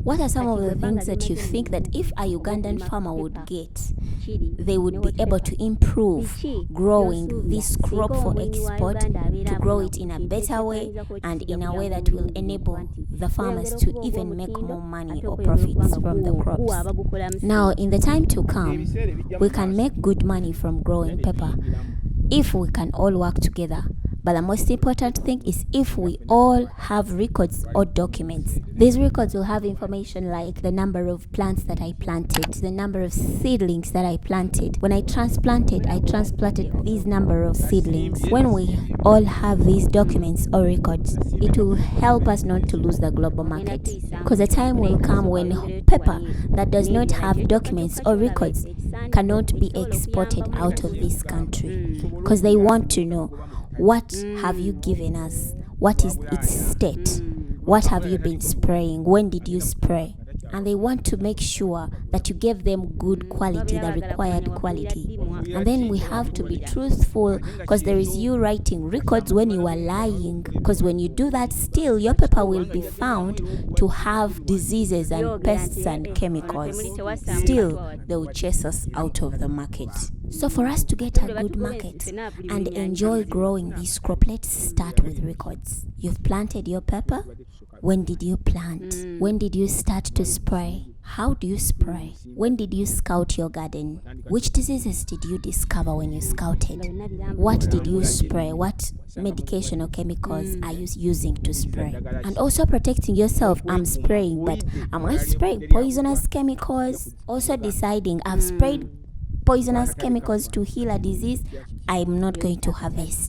What are some of the things that you think that if a Ugandan farmer would get, they would be able to improve growing this crop for export, to grow it in a better way and in a way that will enable the farmers to even make more money or profits from the crops? Now, in the time to come, we can make good money from growing pepper if we can all work together. But the most important thing is if we all have records or documents. These records will have information like the number of plants that I planted, the number of seedlings that I planted. When I transplanted this number of seedlings. When we all have these documents or records, it will help us not to lose the global market. Because the time will come when pepper that does not have documents or records cannot be exported out of this country. Because they want to know, what have you given us? What is its state? What have you been spraying? When did you spray? And they want to make sure that you gave them good quality, the required quality. And then we have to be truthful, because there is you writing records when you are lying. Because when you do that, still your pepper will be found to have diseases and pests and chemicals. Still, they will chase us out of the market. So for us to get a good market and enjoy growing this crop, let's start with records. You've planted your pepper. When did you plant? When did you start to spray? How do you spray? When did you scout your garden? Which diseases did you discover when you scouted? What did you spray? What medication or chemicals are you using to spray? And also protecting yourself. I'm spraying, but am I spraying poisonous chemicals? Also deciding, I've sprayed poisonous chemicals to heal a disease, I'm not going to harvest.